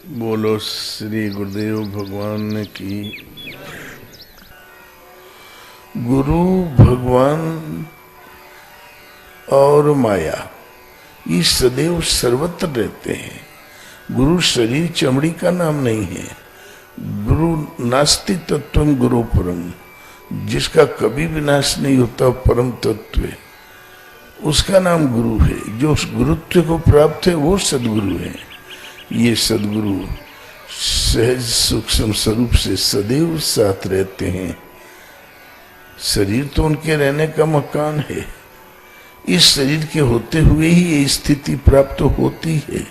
बोलो श्री गुरुदेव भगवान की। गुरु भगवान और माया ये सदैव सर्वत्र रहते हैं। गुरु शरीर चमड़ी का नाम नहीं है। गुरु नास्ति तत्वम गुरु परम, जिसका कभी विनाश नहीं होता परम तत्व है, उसका नाम गुरु है। जो उस गुरुत्व को प्राप्त है वो सदगुरु है। ये सदगुरु सहज सूक्ष्म स्वरूप से सदैव साथ रहते हैं। शरीर तो उनके रहने का मकान है। इस शरीर के होते हुए ही ये स्थिति प्राप्त होती है।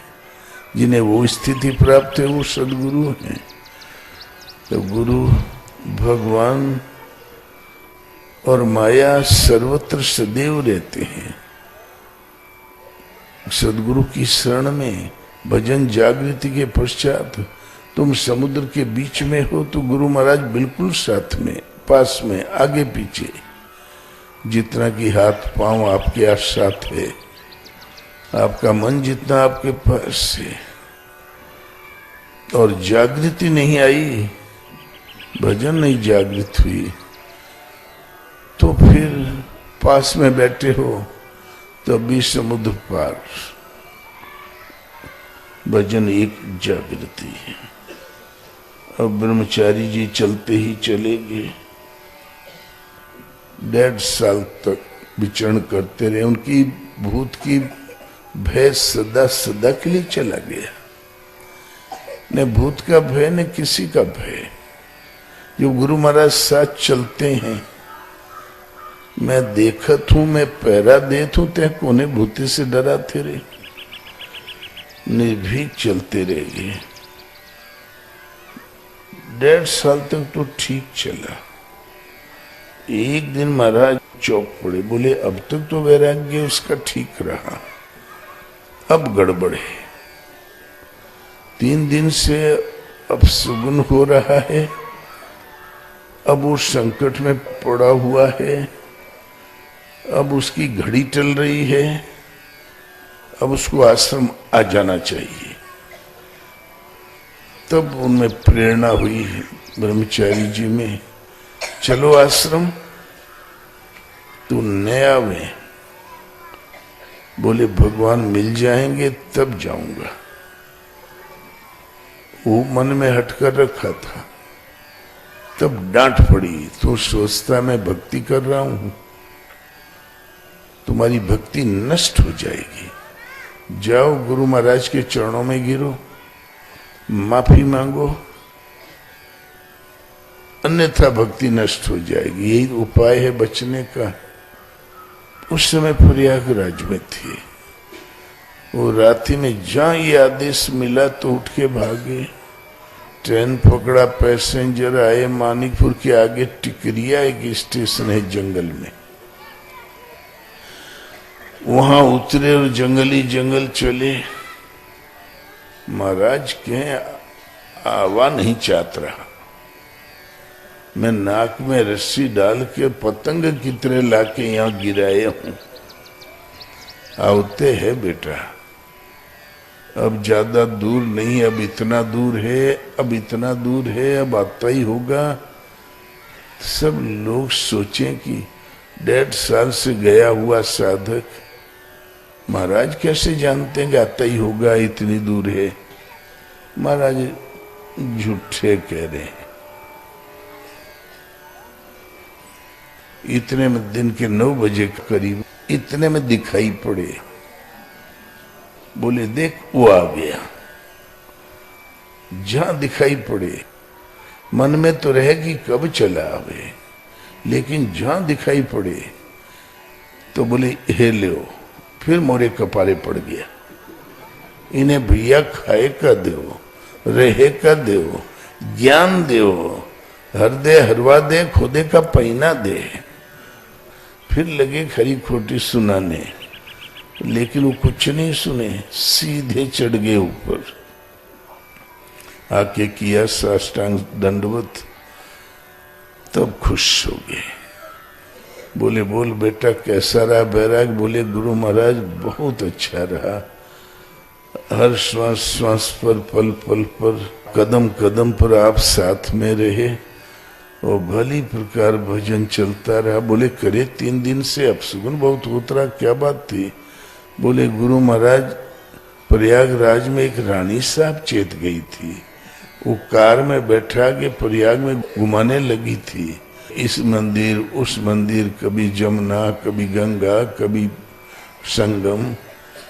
जिन्हें वो स्थिति प्राप्त है वो सदगुरु हैं। तो गुरु भगवान और माया सर्वत्र सदैव रहते हैं। सदगुरु की शरण में भजन जागृति के पश्चात तुम समुद्र के बीच में हो तो गुरु महाराज बिल्कुल साथ में, पास में, आगे पीछे, जितना कि हाथ पांव आपके साथ है, आपका मन जितना आपके पास है, और जागृति नहीं आई, भजन नहीं जागृत हुई, तो फिर पास में बैठे हो तब भी समुद्र पार। भजन एक जागृति है। अब ब्रह्मचारी जी चलते ही चले गए। 1.5 साल तक विचरण करते रहे। उनकी भूत की भय सदा सदा के लिए चला गया। न भूत का भय न किसी का भय। जो गुरु महाराज साथ चलते हैं, मैं देखत हूं, मैं पैरा देत हूं, ते कोने भूते से डरा थे रे। निर्भीक चलते रह गए। 1.5 साल तक तो ठीक चला। एक दिन महाराज चौक पड़े, बोले अब तक तो वैराग्य उसका ठीक रहा, अब गड़बड़ है। 3 दिन से अब सुगुन हो रहा है, अब वो संकट में पड़ा हुआ है, अब उसकी घड़ी टल रही है, अब उसको आश्रम आ जाना चाहिए। तब उनमें प्रेरणा हुई ब्रह्मचारी जी में, चलो आश्रम, तू नया में। बोले भगवान मिल जाएंगे तब जाऊंगा। वो मन में हटकर रखा था। तब डांट पड़ी, तू सोचता मैं भक्ति कर रहा हूं, तुम्हारी भक्ति नष्ट हो जाएगी। जाओ गुरु महाराज के चरणों में गिरो, माफी मांगो, अन्यथा भक्ति नष्ट हो जाएगी। यही उपाय है बचने का। उस समय प्रयागराज में थे। वो रात्रि में जहां ये आदेश मिला तो उठ के भागे। ट्रेन पकड़ा, पैसेंजर आए। मानिकपुर के आगे टिकरिया एक स्टेशन है जंगल में, वहां उतरे और जंगली जंगल चले। महाराज कहे आवा नहीं चाहत रहा। मैं नाक में रस्सी डाल के पतंग की तरह लाके यहां गिराए हूं। आवते है बेटा, अब ज्यादा दूर नहीं, अब इतना दूर है, अब इतना दूर है, अब आता ही होगा। सब लोग सोचें कि 1.5 साल से गया हुआ साधक, महाराज कैसे जानते हैं कि आता ही होगा, इतनी दूर है। महाराज झूठे कह रहे हैं। इतने में दिन के 9 बजे करीब इतने में दिखाई पड़े। बोले देख वो आ गया। जहां दिखाई पड़े, मन में तो रहेगी कब चला आवे, लेकिन जहां दिखाई पड़े तो बोले हे लो, फिर मोरे कपारे पड़ गया। इन्हें भैया खाए का दो, रहे का दो, ज्ञान दो, हृदय हरवा दे, खुदे का पहिना दे। फिर लगे खरी खोटी सुनाने, लेकिन वो कुछ नहीं सुने, सीधे चढ़ गए ऊपर। आके किया साष्टांग दंडवत, तब खुश हो गए। बोले बोल बेटा कैसा रहा बैराग? बोले गुरु महाराज बहुत अच्छा रहा। हर श्वास श्वास पर, पल पल पर, कदम कदम पर आप साथ में रहे और भली प्रकार भजन चलता रहा। बोले करे 3 दिन से अपशगुन बहुत होता रहा, क्या बात थी? बोले गुरु महाराज प्रयागराज में एक रानी साहब चेत गई थी, वो कार में बैठा के प्रयाग में घुमाने लगी थी, इस मंदिर उस मंदिर, कभी जमुना कभी गंगा कभी संगम।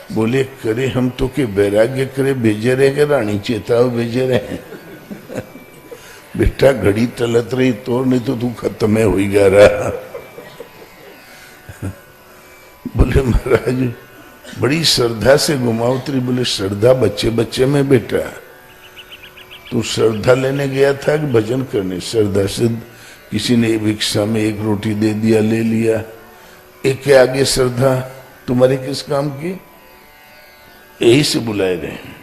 बोले करे हम तो के वैराग्य करे भेजे रहे के रानी चेताओ भेजे रहे बेटा घड़ी टलत रही तो, नहीं तो तू खत्म हो गया रहा। बोले महाराज बड़ी श्रद्धा से घुमावतरी। बोले श्रद्धा बच्चे बच्चे में बेटा, तू श्रद्धा लेने गया था कि भजन करने? श्रद्धा से किसी ने भिक्षा में 1 रोटी दे दिया, ले लिया, एक के आगे श्रद्धा तुम्हारे किस काम की? यही से बुलाए रहे।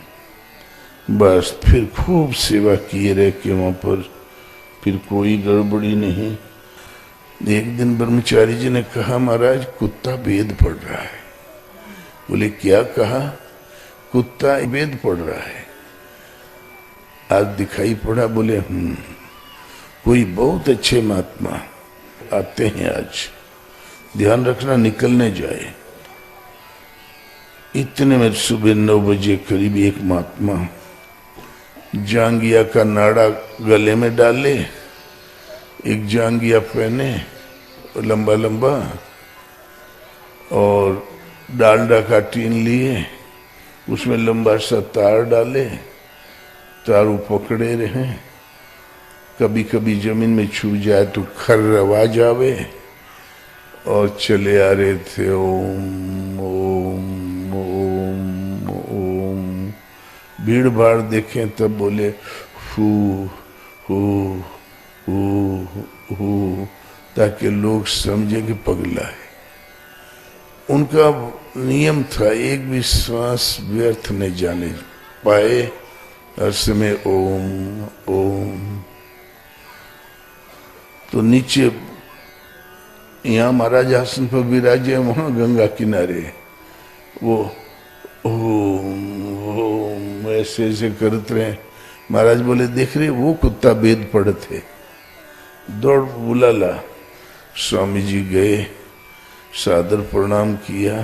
बस फिर खूब सेवा किए रहे कि वहां पर फिर कोई गड़बड़ी नहीं। एक दिन ब्रह्मचारी जी ने कहा महाराज कुत्ता वेद पढ़ रहा है। बोले क्या कहा? कुत्ता वेद पढ़ रहा है, आज दिखाई पड़ा। बोले कोई बहुत अच्छे महात्मा आते हैं आज, ध्यान रखना निकलने जाए। इतने में सुबह 9 बजे करीब एक महात्मा जांगिया का नाड़ा गले में डाले, एक जांगिया पहने लंबा लंबा, और डालडा का टीन लिए, उसमें लंबा सा तार डाले, तारू पकड़े रहे, कभी कभी जमीन में छू जाए तो खर आवाज आवे, और चले आ रहे थे ओम ओम ओम ओम। भीड़ भाड़ देखें तब बोले हु हु हु हु, ताकि लोग समझे कि पगला है। उनका नियम था एक भी श्वास व्यर्थ न जाने पाए, हर समय ओम ओम। तो नीचे यहाँ महाराज आसन पर विराजे, वहां गंगा किनारे वो ओम ओम ऐसे ऐसे करते रहे। महाराज बोले देख रहे वो कुत्ता वेद पढ़े थे, दौड़ बुला ला। स्वामी जी गए, सादर प्रणाम किया,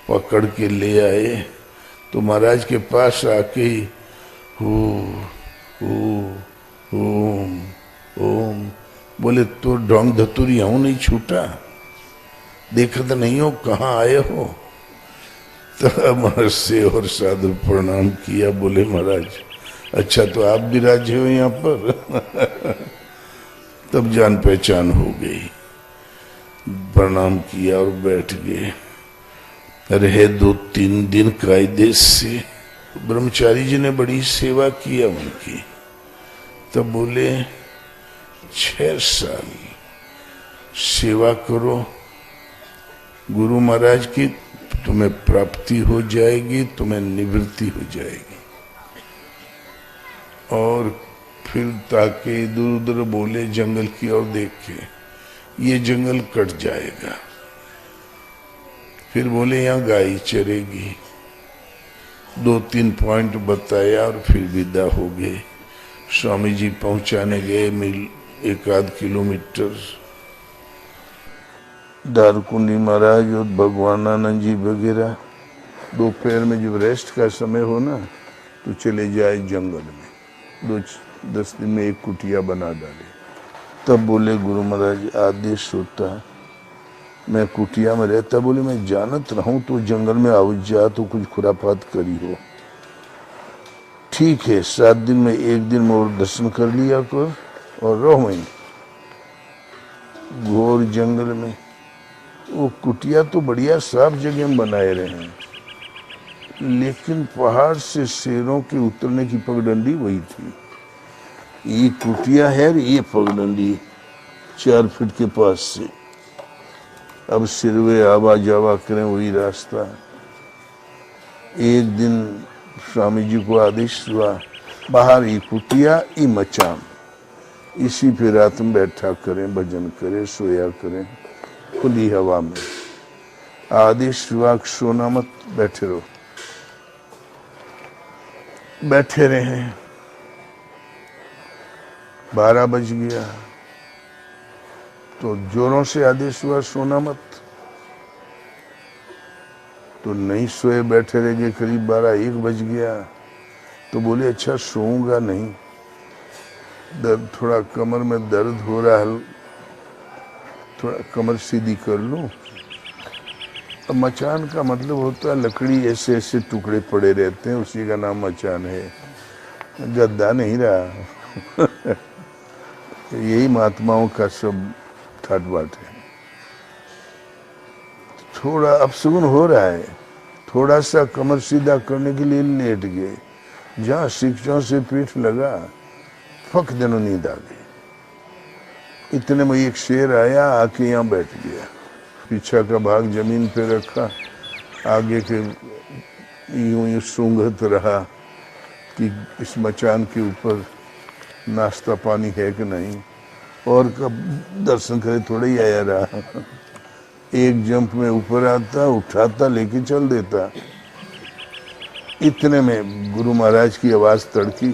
पकड़ के ले आए, तो महाराज के पास आके ही ओम ओम बोले तो ढोंग धतुरी हूं नहीं छूटा, देखत नहीं हो कहाँ आए हो? तब से और सादर प्रणाम किया। बोले महाराज अच्छा तो आप भी राजे हो यहाँ पर? तब जान पहचान हो गई, प्रणाम किया और बैठ गए। रहे 2-3 दिन कायदे से। ब्रह्मचारी जी ने बड़ी सेवा किया उनकी। तब बोले 6 साल सेवा करो गुरु महाराज की, तुम्हें प्राप्ति हो जाएगी, तुम्हें निवृत्ति हो जाएगी। और फिर ताके इधर उधर बोले, जंगल की ओर देख के, ये जंगल कट जाएगा। फिर बोले यहाँ गाय चरेगी। 2-3 पॉइंट बताया और फिर विदा हो गए। स्वामी जी पहुंचाने गए 1-8 किलोमीटर। दारकुंडी महाराज और भगवानानंद जी वगैरह दोपहर में जब रेस्ट का समय हो ना तो चले जाए जंगल में। 10 दिन में एक कुटिया बना डाले। तब बोले गुरु महाराज आदेश होता है, मैं कुटिया में रहता। बोले मैं जानत रहूं तो जंगल में आउज जा तो कुछ खुरापात करी हो। ठीक है 7 दिन में 1 दिन में और दर्शन कर लिया कर और रहो वहीं घोर जंगल में। वो कुटिया तो बढ़िया साफ जगह में बनाए रहे हैं, लेकिन पहाड़ से शेरों के उतरने की पगडंडी वही थी। ये कुटिया है, ये पगडंडी 4 फीट के पास से। अब सिरवे आवा जावा करें वही रास्ता। एक दिन स्वामी जी को आदेश हुआ, बाहर ही कुटिया ई मचान, इसी पे रात में बैठा करें, भजन करें, सोया करें खुली हवा में। आदेश हुआ सोना मत, बैठे रहो। बैठे रहे, 12 बज गया तो जोरों से आदेश हुआ सोना मत। तो नहीं सोए, बैठे रह गए, करीब 12-1 बज गया। तो बोले अच्छा सोऊंगा नहीं, दर्द थोड़ा कमर में दर्द हो रहा है, थोड़ा कमर सीधी कर लूं। अब मचान का मतलब होता है लकड़ी ऐसे ऐसे टुकड़े पड़े रहते हैं, उसी का नाम मचान है, गद्दा नहीं रहा। यही महात्माओं का सब ठाट बाट है। थोड़ा अपशगुन हो रहा है, थोड़ा सा कमर सीधा करने के लिए लेट गए, जहां शिक्षों से पीठ लगा फक देनो नींद आ गई। इतने में एक शेर आया, आके यहाँ बैठ गया, पीछा का भाग जमीन पे रखा, आगे के यूं सूंघत रहा कि इस मचान के ऊपर नाश्ता पानी है कि नहीं, और कब दर्शन करे थोड़ा ही आया रहा। एक जंप में ऊपर आता, उठाता, लेके चल देता। इतने में गुरु महाराज की आवाज तड़की,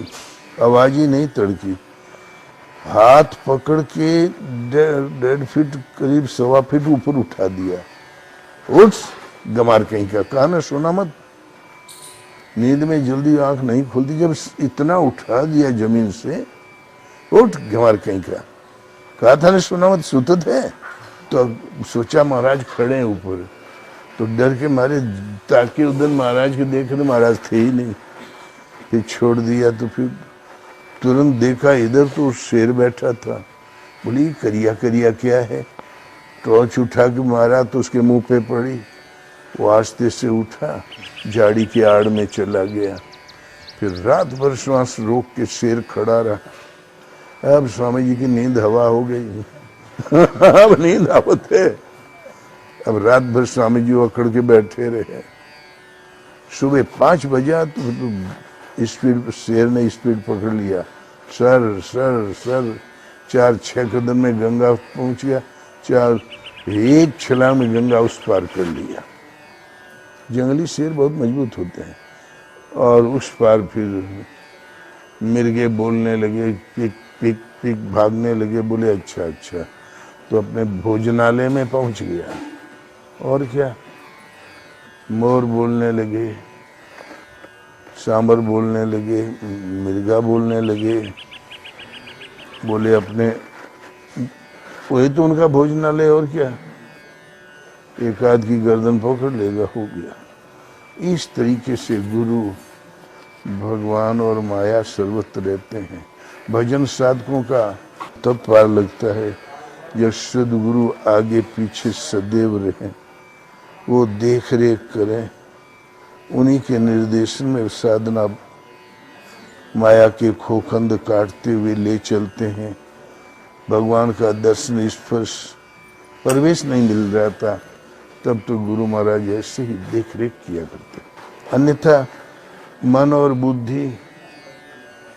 आवाज ही नहीं तड़की, हाथ पकड़ के 1.5 फीट करीब 1.25 फीट ऊपर उठा दिया। उठ गमार कहीं का, कहा ना सोना मत। नींद में जल्दी आंख नहीं खुलती, जब इतना उठा दिया जमीन से, उठ गमार कहीं का, कहा था ना सोना मत, सुतत है। तो सोचा महाराज खड़े हैं ऊपर, तो डर के मारे ताकि उधर महाराज के देखे तो महाराज थे ही नहीं। फिर छोड़ दिया, तो फिर तुरंत देखा इधर तो शेर बैठा था। बोली करिया करिया क्या है, टॉर्च उठा के मारा तो उसके मुंह पे पड़ी, वो आस्ते से उठा, झाड़ी के आड़ में चला गया। फिर रात भर श्वास रोक के शेर खड़ा रहा। अब स्वामी जी की नींद हवा हो गई। अब नींद आवत है। अब रात भर स्वामी जी अकड़ के बैठे रहे। सुबह 5 बजा तो स्पीड, शेर ने स्पीड पकड़ लिया, सर सर सर, 4-6 कदम में गंगा पहुंच गया, 1 छलांग में गंगा उस पार कर लिया। जंगली शेर बहुत मजबूत होते हैं। और उस पार फिर मिर्गे बोलने लगे, पिक पिक पिक भागने लगे। बोले अच्छा अच्छा, तो अपने भोजनालय में पहुंच गया। और क्या, मोर बोलने लगे, सांबर बोलने लगे, मिर्गा बोलने लगे। बोले अपने, वही तो उनका भोजनालय, और क्या, एक आध की गर्दन पकड़ लेगा, हो गया। इस तरीके से गुरु, भगवान और माया सर्वत्र रहते हैं। भजन साधकों का तब पार लगता है जब सदगुरु आगे पीछे सदैव रहें, वो देख रेख करें, उन्हीं के निर्देशन में साधना माया के खोखंद काटते हुए ले चलते हैं। भगवान का दर्शन स्पर्श प्रवेश नहीं मिल रहा था, तब तो गुरु महाराज ऐसे ही देख रेख किया करते। अन्यथा मन और बुद्धि,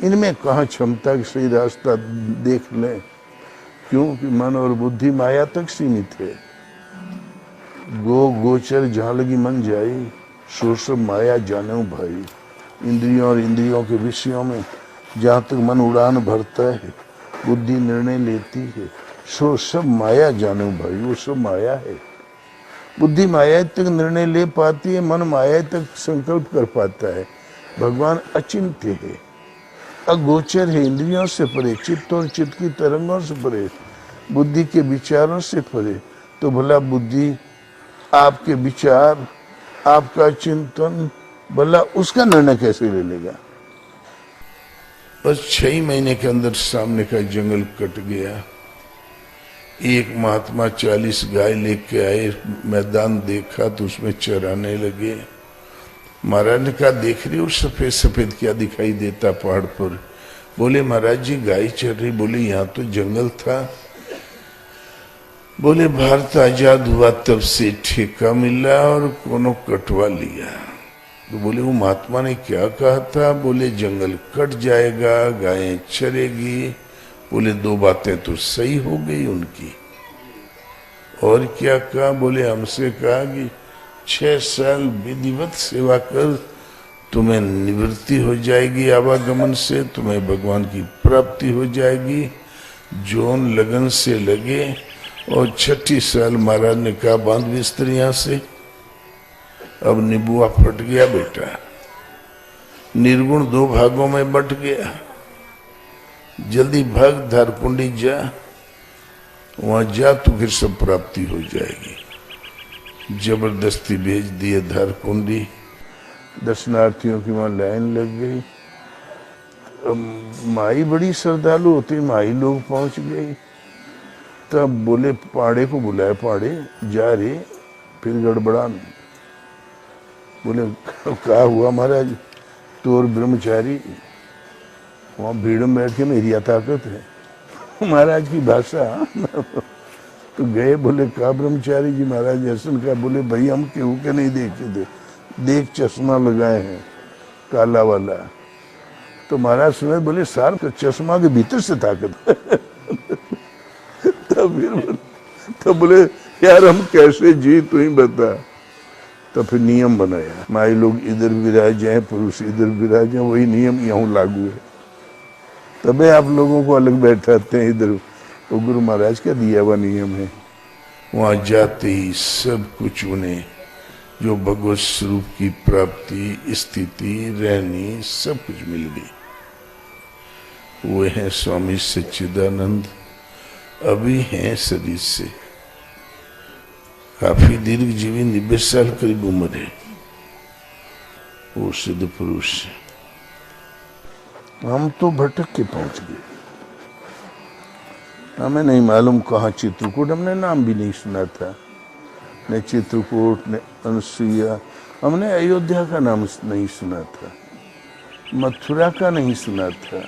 इनमें कहाँ क्षमता की सही रास्ता देख लें, क्योंकि मन और बुद्धि माया तक सीमित है। गोचर जहाँ लगी मन जाई, सो सब माया जाने भाई। इंद्रियों और इंद्रियों के विषयों में जहाँ तक मन उड़ान भरता है, बुद्धि निर्णय लेती है, सो सब माया जाने भाई, वो सब माया है। बुद्धि माया तक निर्णय ले पाती है, मन माया तक संकल्प कर पाता है। भगवान अचिंत्य है, अगोचर है, इंद्रियों से परे, चित्त और चित्त की तरंगों से परे, बुद्धि के विचारों से परे। तो भला बुद्धि, आपके विचार, आपका चिंतन, भला उसका निर्णय कैसे ले लेगा। बस 6 महीने के अंदर सामने का जंगल कट गया। एक महात्मा 40 गाय लेके आए, मैदान देखा तो उसमें चराने लगे। महाराज ने कहा देख रही हो सफेद सफेद क्या दिखाई देता पहाड़ पर। बोले महाराज जी गाय चल रही। बोले यहाँ तो जंगल था। बोले भारत आजाद हुआ तब से ठेका मिला और कोनो कटवा लिया। तो बोले वो महात्मा ने क्या कहा था। बोले जंगल कट जाएगा, गायें चरेगी। बोले 2 बातें तो सही हो गई उनकी। और क्या कहा। बोले हमसे कहा कि 6 साल विधिवत सेवा कर तुम्हें निवृत्ति हो जाएगी आवागमन से, तुम्हें भगवान की प्राप्ति हो जाएगी। जोन लगन से लगे। और 6 साल महाराज ने कहा बांध बिस्तर यहां से। अब निबुआ फट गया बेटा, निर्गुण 2 भागों में बंट गया। जल्दी भाग, धारकुंडी जा, वहां जा तो फिर सब प्राप्ति हो जाएगी। जबरदस्ती भेज दिए धारकुंडी। दर्शनार्थियों की वहां लाइन लग गई। माई बड़ी श्रद्धालु होती, माई लोग पहुंच गई। तब बोले पाड़े को बुलाए, पाड़े जा रे, फिर गड़बड़ा। बोले क्या हुआ महाराज? तो और ब्रह्मचारी वहां भीड़ में बैठ के मेरी ताकत है, महाराज की भाषा। तो गए, बोले का ब्रह्मचारी जी? महाराज हसन का। बोले भाई हम केहू के नहीं देखे थे, देख चश्मा लगाए हैं काला वाला। तो महाराज सुने, बोले सार का चश्मा के भीतर से ताकत। तब बोले यार हम कैसे जी, तू ही बता। तो फिर नियम बनाया, माई लोग इधर विराज जाए, पुरुष इधर विराज जाए, वही नियम यहाँ लागू है। तबे आप लोगों को अलग बैठाते हैं इधर। तो गुरु महाराज का दिया हुआ नियम है। वहां जाते ही सब कुछ उन्हें जो भगवत स्वरूप की प्राप्ति, स्थिति, रहनी सब कुछ मिल गई। वो हैं स्वामी सच्चिदानंद, अभी हैं शरीर से, काफी दीर्घ जीवी, 90 साल करीब उम्र है। वो सिद्ध पुरुष। हम तो भटक के पहुंच गए, हमें नहीं मालूम कहाँ चित्रकूट, हमने नाम भी नहीं सुना था। न चित्रकूट, न अनसुईया, हमने अयोध्या का नाम नहीं सुना था, मथुरा का नहीं सुना था।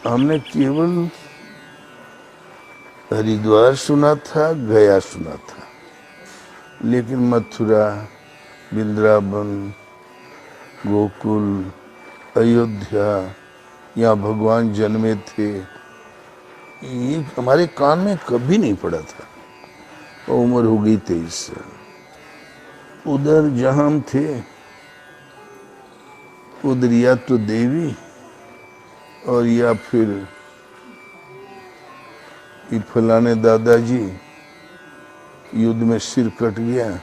हमने केवल हरिद्वार सुना था, गया सुना था, लेकिन मथुरा, वृंदावन, गोकुल, अयोध्या, यहाँ भगवान जन्मे थे, ये हमारे कान में कभी नहीं पड़ा था। और उम्र हो गई 23 साल। उधर जहां हम थे उधर या तो देवी और या फिर ये फलाने दादाजी युद्ध में सिर कट गया,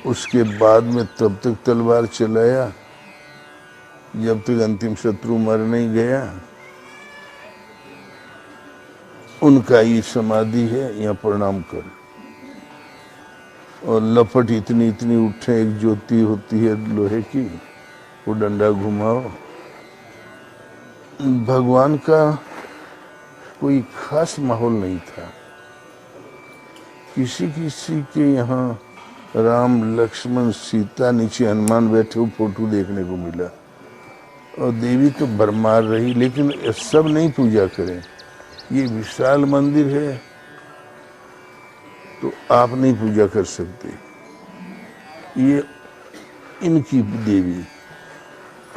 उसके बाद में तब तक तलवार चलाया जब तक अंतिम शत्रु मर नहीं गया। उनका ये समाधि है, यहाँ प्रणाम कर। और लपट इतनी इतनी उठे, एक ज्योति होती है लोहे की, वो डंडा घुमाओ। भगवान का कोई खास माहौल नहीं था। किसी किसी के यहाँ राम, लक्ष्मण, सीता, नीचे हनुमान बैठे हुए फोटो देखने को मिला। और देवी तो भरमार रही, लेकिन सब नहीं पूजा करें। ये विशाल मंदिर है तो आप नहीं पूजा कर सकते। ये इनकी देवी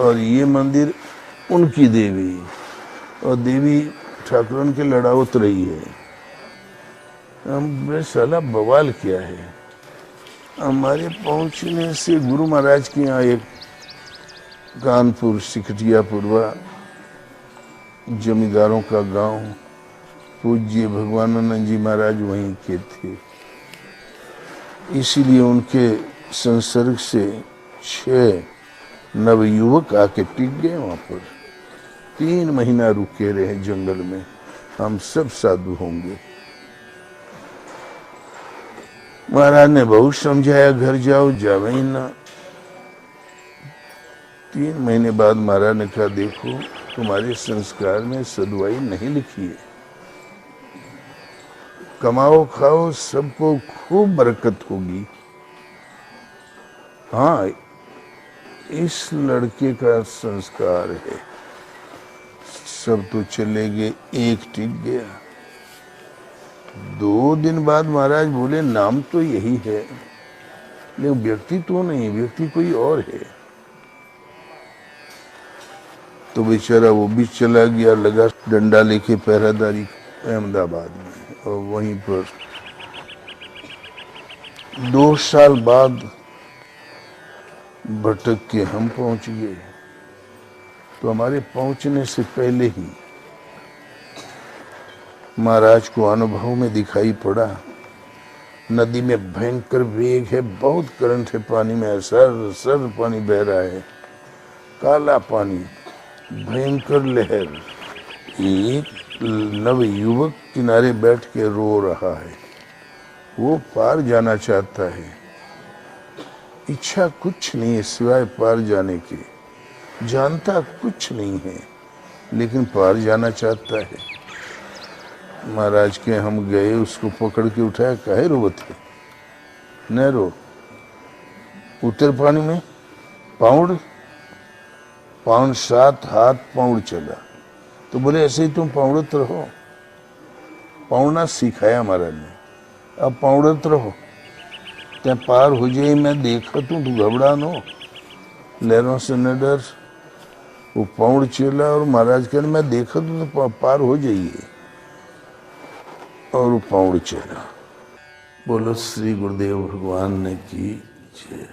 और ये मंदिर उनकी देवी, और देवी ठाकुरन के लड़ावत रही है। हम साला बवाल क्या है। हमारे पहुंचने से गुरु महाराज के यहाँ एक कानपुर, सिकटियापुरवा, जमींदारों का गांव, पूज्य भगवानानंद जी महाराज वहीं के थे। इसीलिए उनके संसर्ग से 6 नवयुवक आके टिक गए वहां पर। 3 महीना रुके रहे जंगल में। हम सब साधु होंगे। महाराज ने बहुत समझाया, घर जाओ, जावे ही ना। 3 महीने बाद महाराज ने कहा, देखो तुम्हारे संस्कार में सदवाई नहीं लिखी है। कमाओ खाओ, सबको खूब बरकत होगी। हाँ, इस लड़के का संस्कार है। सब तो चले गए, एक टिक गया। 2 दिन बाद महाराज बोले, नाम तो यही है लेकिन व्यक्ति तो नहीं, व्यक्ति कोई और है। तो बेचारा वो भी चला गया, लगा डंडा लेके पहरादारी अहमदाबाद में। और वहीं पर 2 साल बाद भटक के हम पहुंच गए। तो हमारे पहुंचने से पहले ही महाराज को अनुभव में दिखाई पड़ा नदी में भयंकर वेग है, बहुत करंट है पानी में, सर सर पानी बह रहा है, काला पानी, भयंकर लहर। एक नव युवक किनारे बैठ के रो रहा है, वो पार जाना चाहता है, इच्छा कुछ नहीं है सिवाय पार जाने के, जानता कुछ नहीं है लेकिन पार जाना चाहता है। महाराज के हम गए, उसको पकड़ के उठाया, काहे रोते, न रो, उतर पानी में, पाउंड 7 हाथ पाउंड चला। तो बोले ऐसे ही तुम पाउंडत रहो, पाउंडना सिखाया महाराज ने, अब पाउंडत रहो, त्या पार हो जाए, मैं देखा तू घबरा नो, लहरों से न डर। वो पाउंड चला और महाराज कहने मैं देखा तो पार हो जाइए, और वो पाउंड चला। बोलो श्री गुरुदेव भगवान ने की जय।